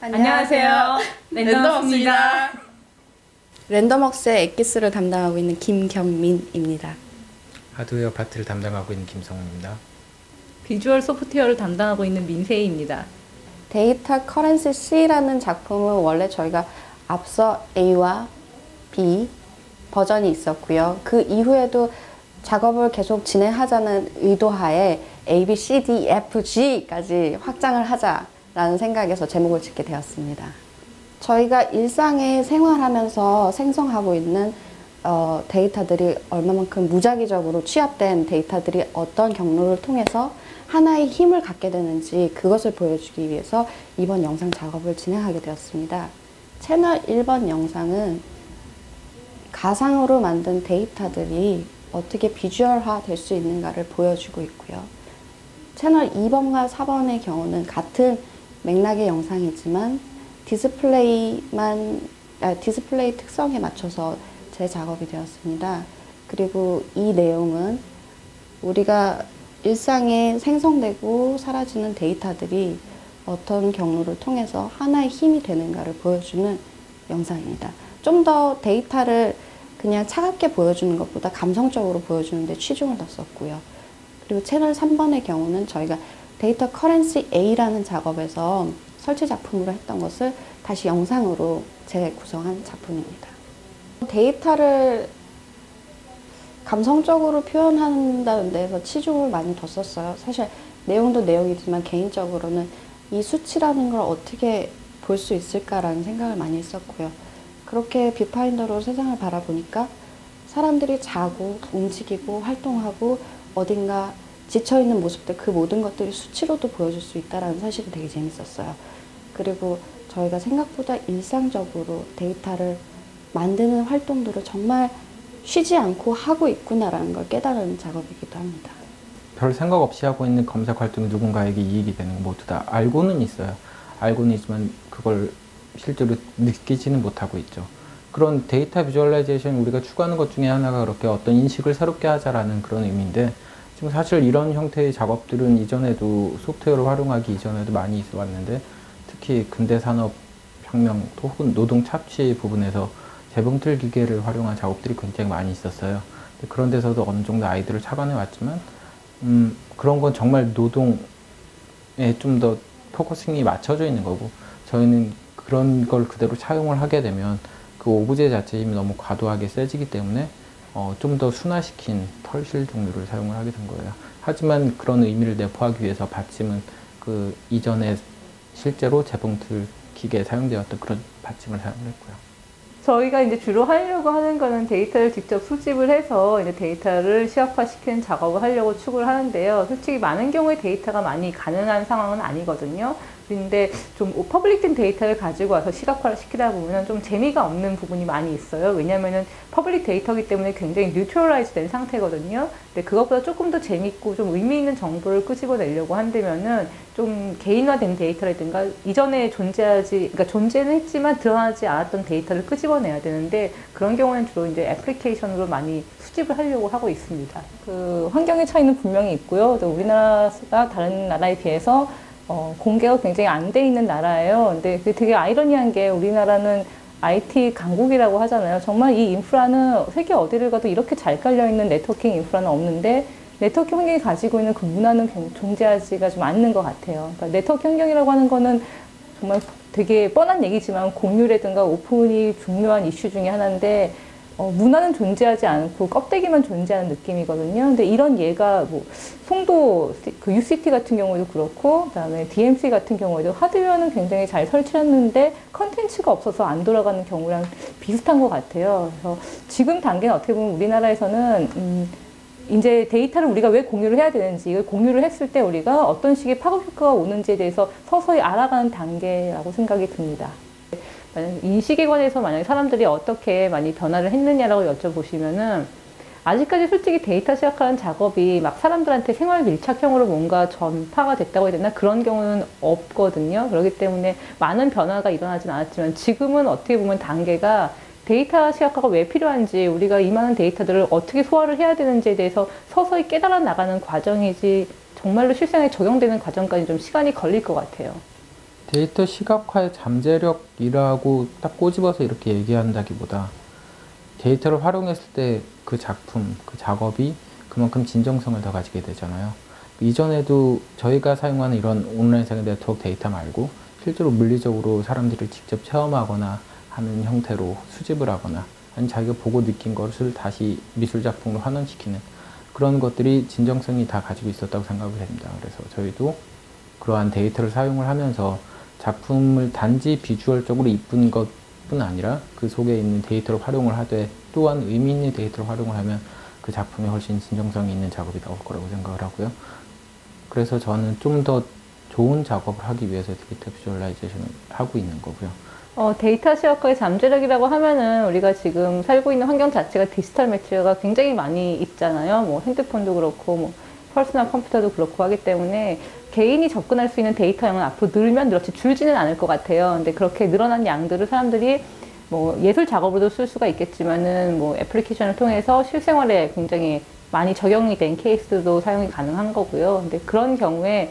안녕하세요. 랜덤웍스입니다. 랜덤웍스의 엑기스를 담당하고 있는 김경민입니다. 하드웨어 파트를 담당하고 있는 김성훈입니다. 비주얼 소프트웨어를 담당하고 있는 민세희입니다. 데이터 커런시 C라는 작품은 원래 저희가 앞서 A와 B 버전이 있었고요. 그 이후에도 작업을 계속 진행하자는 의도하에 A, B, C, D, F, G까지 확장을 하자라는 생각에서 제목을 짓게 되었습니다. 저희가 일상에 생활하면서 생성하고 있는 데이터들이 얼마만큼 무작위적으로 취합된 데이터들이 어떤 경로를 통해서 하나의 힘을 갖게 되는지 그것을 보여주기 위해서 이번 영상 작업을 진행하게 되었습니다. 채널 1번 영상은 가상으로 만든 데이터들이 어떻게 비주얼화 될 수 있는가를 보여주고 있고요. 채널 2번과 4번의 경우는 같은 맥락의 영상이지만 디스플레이 특성에 맞춰서 재작업이 되었습니다. 그리고 이 내용은 우리가 일상에 생성되고 사라지는 데이터들이 어떤 경로를 통해서 하나의 힘이 되는가를 보여주는 영상입니다. 좀 더 데이터를 그냥 차갑게 보여주는 것보다 감성적으로 보여주는 데 치중을 뒀었고요. 그리고 채널 3번의 경우는 저희가 데이터 커런시 A라는 작업에서 설치 작품으로 했던 것을 다시 영상으로 재구성한 작품입니다. 데이터를 감성적으로 표현한다는 데에서 치중을 많이 뒀었어요. 사실 내용도 내용이지만 개인적으로는 이 수치라는 걸 어떻게 볼 수 있을까라는 생각을 많이 했었고요. 그렇게 뷰파인더로 세상을 바라보니까 사람들이 자고 움직이고 활동하고 어딘가 지쳐있는 모습들, 그 모든 것들이 수치로도 보여줄 수 있다는 사실이 되게 재밌었어요. 그리고 저희가 생각보다 일상적으로 데이터를 만드는 활동들을 정말 쉬지 않고 하고 있구나라는 걸 깨달은 작업이기도 합니다. 별 생각 없이 하고 있는 검색 활동이 누군가에게 이익이 되는 거 모두 다 알고는 있어요. 알고는 있지만 그걸 실제로 느끼지는 못하고 있죠. 그런 데이터 비주얼라이제이션 우리가 추구하는 것 중에 하나가 그렇게 어떤 인식을 새롭게 하자라는 그런 의미인데, 지금 사실 이런 형태의 작업들은 이전에도 소프트웨어를 활용하기 이전에도 많이 있어 왔는데, 특히 근대산업혁명 혹은 노동 착취 부분에서 재봉틀 기계를 활용한 작업들이 굉장히 많이 있었어요. 그런 데서도 어느 정도 아이디어를 착안해 왔지만 그런 건 정말 노동에 좀 더 포커싱이 맞춰져 있는 거고, 저희는 그런 걸 그대로 차용을 하게 되면 그 오브제 자체의 힘이 너무 과도하게 세지기 때문에 좀 더 순화시킨 털실 종류를 사용을 하게 된 거예요. 하지만 그런 의미를 내포하기 위해서 받침은 그 이전에 실제로 재봉틀 기계에 사용되었던 그런 받침을 사용을 했고요. 저희가 이제 주로 하려고 하는 거는 데이터를 직접 수집을 해서 이제 데이터를 시각화시키는 작업을 하려고 추구를 하는데요. 솔직히 많은 경우에 데이터가 많이 가능한 상황은 아니거든요. 근데 좀 퍼블릭된 데이터를 가지고 와서 시각화를 시키다 보면 좀 재미가 없는 부분이 많이 있어요. 왜냐면은 퍼블릭 데이터이기 때문에 굉장히 뉴트럴라이즈 된 상태거든요. 근데 그것보다 조금 더 재밌고 좀 의미 있는 정보를 끄집어내려고 한다면은 좀 개인화된 데이터라든가 이전에 그러니까 존재는 했지만 드러나지 않았던 데이터를 끄집어내야 되는데, 그런 경우는 주로 이제 애플리케이션으로 많이 수집을 하려고 하고 있습니다. 그 환경의 차이는 분명히 있고요. 우리나라가 다른 나라에 비해서 공개가 굉장히 안 돼 있는 나라예요. 근데 되게 아이러니한 게 우리나라는 IT 강국이라고 하잖아요. 정말 이 인프라는 세계 어디를 가도 이렇게 잘 깔려있는 네트워킹 인프라는 없는데, 네트워킹 환경이 가지고 있는 그 문화는 존재하지가 좀 않는 것 같아요. 그러니까 네트워킹 환경이라고 하는 거는 정말 되게 뻔한 얘기지만 공유라든가 오픈이 중요한 이슈 중에 하나인데, 문화는 존재하지 않고 껍데기만 존재하는 느낌이거든요. 근데 이런 예가 뭐 송도 그 UCT 같은 경우도 그렇고, 그다음에 DMC 같은 경우에도 하드웨어는 굉장히 잘 설치했는데 컨텐츠가 없어서 안 돌아가는 경우랑 비슷한 것 같아요. 그래서 지금 단계는 어떻게 보면 우리나라에서는 이제 데이터를 우리가 왜 공유를 해야 되는지, 이걸 공유를 했을 때 우리가 어떤 식의 파급 효과가 오는지에 대해서 서서히 알아가는 단계라고 생각이 듭니다. 인식에 관해서 만약에 사람들이 어떻게 많이 변화를 했느냐라고 여쭤보시면은, 아직까지 솔직히 데이터 시각화하는 작업이 막 사람들한테 생활 밀착형으로 뭔가 전파가 됐다고 해야 되나? 그런 경우는 없거든요. 그렇기 때문에 많은 변화가 일어나진 않았지만, 지금은 어떻게 보면 단계가 데이터 시각화가 왜 필요한지, 우리가 이 많은 데이터들을 어떻게 소화를 해야 되는지에 대해서 서서히 깨달아 나가는 과정이지, 정말로 실생에 적용되는 과정까지 좀 시간이 걸릴 것 같아요. 데이터 시각화의 잠재력이라고 딱 꼬집어서 이렇게 얘기한다기보다 데이터를 활용했을 때 그 작품, 그 작업이 그만큼 진정성을 더 가지게 되잖아요. 이전에도 저희가 사용하는 이런 온라인상의 네트워크 데이터 말고 실제로 물리적으로 사람들이 직접 체험하거나 하는 형태로 수집을 하거나 아니면 자기가 보고 느낀 것을 다시 미술 작품으로 환원시키는 그런 것들이 진정성이 다 가지고 있었다고 생각을 합니다. 그래서 저희도 그러한 데이터를 사용을 하면서 작품을 단지 비주얼적으로 이쁜 것뿐 아니라 그 속에 있는 데이터를 활용을 하되 또한 의미 있는 데이터를 활용을 하면 그 작품에 훨씬 진정성이 있는 작업이 나올 거라고 생각을 하고요. 그래서 저는 좀 더 좋은 작업을 하기 위해서 데이터 비주얼라이제이션을 하고 있는 거고요. 데이터 시각화의 잠재력이라고 하면은 우리가 지금 살고 있는 환경 자체가 디지털 매체가 굉장히 많이 있잖아요. 뭐 핸드폰도 그렇고 뭐 퍼스널 컴퓨터도 그렇고 하기 때문에 개인이 접근할 수 있는 데이터 양은 앞으로 늘면 늘었지 줄지는 않을 것 같아요. 근데 그렇게 늘어난 양들을 사람들이 뭐 예술 작업으로도 쓸 수가 있겠지만은 뭐 애플리케이션을 통해서 실생활에 굉장히 많이 적용이 된 케이스도 사용이 가능한 거고요. 근데 그런 경우에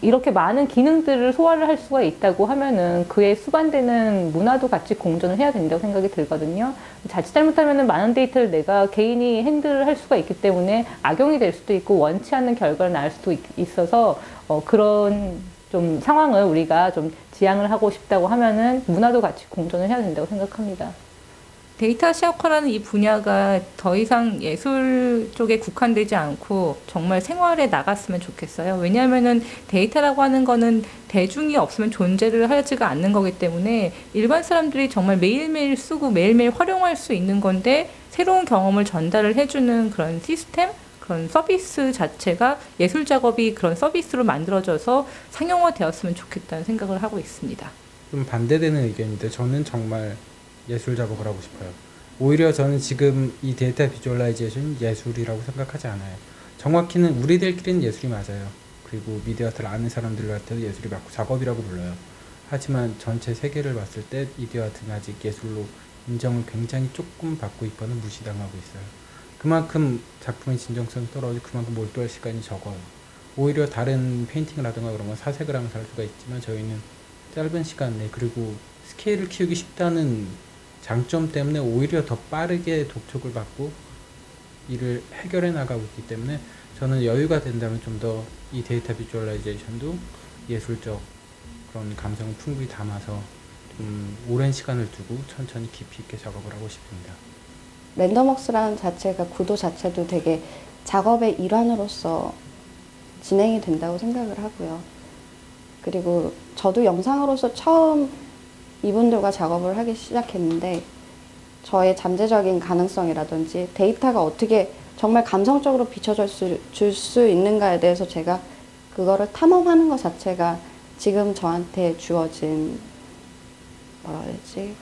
이렇게 많은 기능들을 소화를 할 수가 있다고 하면은 그에 수반되는 문화도 같이 공존을 해야 된다고 생각이 들거든요. 자칫 잘못하면은 많은 데이터를 내가 개인이 핸들을 할 수가 있기 때문에 악용이 될 수도 있고 원치 않는 결과를 낳을 수도 있어서 그런 좀 상황을 우리가 좀 지양을 하고 싶다고 하면은 문화도 같이 공존을 해야 된다고 생각합니다. 데이터 시각화라는 이 분야가 더 이상 예술 쪽에 국한되지 않고 정말 생활에 나갔으면 좋겠어요. 왜냐하면은 데이터라고 하는 거는 대중이 없으면 존재를 하지가 않는 거기 때문에 일반 사람들이 정말 매일매일 쓰고 매일매일 활용할 수 있는 건데 새로운 경험을 전달을 해주는 그런 시스템? 그런 서비스 자체가 예술 작업이 그런 서비스로 만들어져서 상용화되었으면 좋겠다는 생각을 하고 있습니다. 좀 반대되는 의견인데 저는 정말 예술 작업을 하고 싶어요. 오히려 저는 지금 이 데이터 비주얼라이제이션 예술이라고 생각하지 않아요. 정확히는 우리들끼리는 예술이 맞아요. 그리고 미디어아트를 아는 사람들한테도 예술이 맞고 작업이라고 불러요. 하지만 전체 세계를 봤을 때 미디어아트는 아직 예술로 인정을 굉장히 조금 받고 있거나 무시당하고 있어요. 그만큼 작품의 진정성이 떨어지고 그만큼 몰두할 시간이 적어요. 오히려 다른 페인팅이라든가 그런 건 사색을 하면서 할 수가 있지만 저희는 짧은 시간 내에 그리고 스케일을 키우기 쉽다는 장점 때문에 오히려 더 빠르게 독촉을 받고 일을 해결해 나가고 있기 때문에 저는 여유가 된다면 좀 더 이 데이터 비주얼라이제이션도 예술적 그런 감성을 풍부히 담아서 좀 오랜 시간을 두고 천천히 깊이 있게 작업을 하고 싶습니다. 랜덤웍스라는 자체가 구도 자체도 되게 작업의 일환으로서 진행이 된다고 생각을 하고요. 그리고 저도 영상으로서 처음 이분들과 작업을 하기 시작했는데 저의 잠재적인 가능성이라든지 데이터가 어떻게 정말 감성적으로 비춰줄 수 있는가에 대해서 제가 그거를 탐험하는 것 자체가 지금 저한테 주어진 뭐라 해야지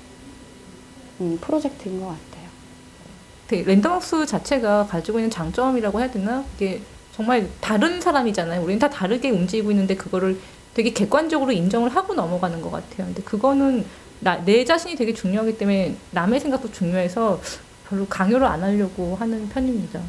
프로젝트인 것 같아요. 랜덤웍스 자체가 가지고 있는 장점이라고 해야 되나? 이게 정말 다른 사람이잖아요. 우리는 다 다르게 움직이고 있는데 그거를 되게 객관적으로 인정을 하고 넘어가는 것 같아요. 근데 그거는 내 자신이 되게 중요하기 때문에 남의 생각도 중요해서 별로 강요를 안 하려고 하는 편입니다.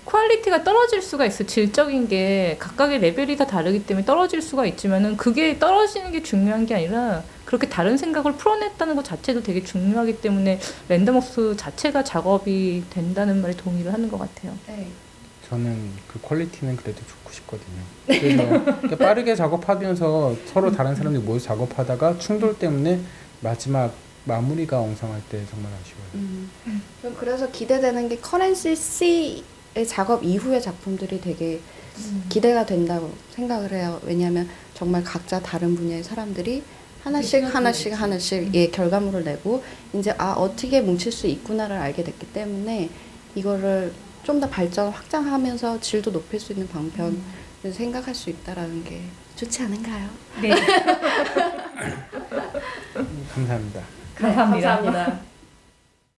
퀄리티가 떨어질 수가 있어요. 질적인 게 각각의 레벨이 다 다르기 때문에 떨어질 수가 있지만은 그게 떨어지는 게 중요한 게 아니라 그렇게 다른 생각을 풀어냈다는 것 자체도 되게 중요하기 때문에 랜덤웍스 자체가 작업이 된다는 말에 동의를 하는 것 같아요. 네. 저는 그 퀄리티는 그래도 좋고 싶거든요. 그래서 빠르게 작업하면서 서로 다른 사람들이 모여서 작업하다가 충돌 때문에 마지막 마무리가 엉성할 때 정말 아쉬워요. 그래서 기대되는 게 커런시 C의 작업 이후의 작품들이 되게 기대가 된다고 생각을 해요. 왜냐하면 정말 각자 다른 분야의 사람들이 하나씩 예, 결과물을 내고 이제 어떻게 뭉칠 수 있구나를 알게 됐기 때문에 이거를 좀 더 발전 확장하면서 질도 높일 수 있는 방편을 생각할 수 있다라는 게 좋지 않은가요? 네. 감사합니다. 감사합니다. 감사합니다.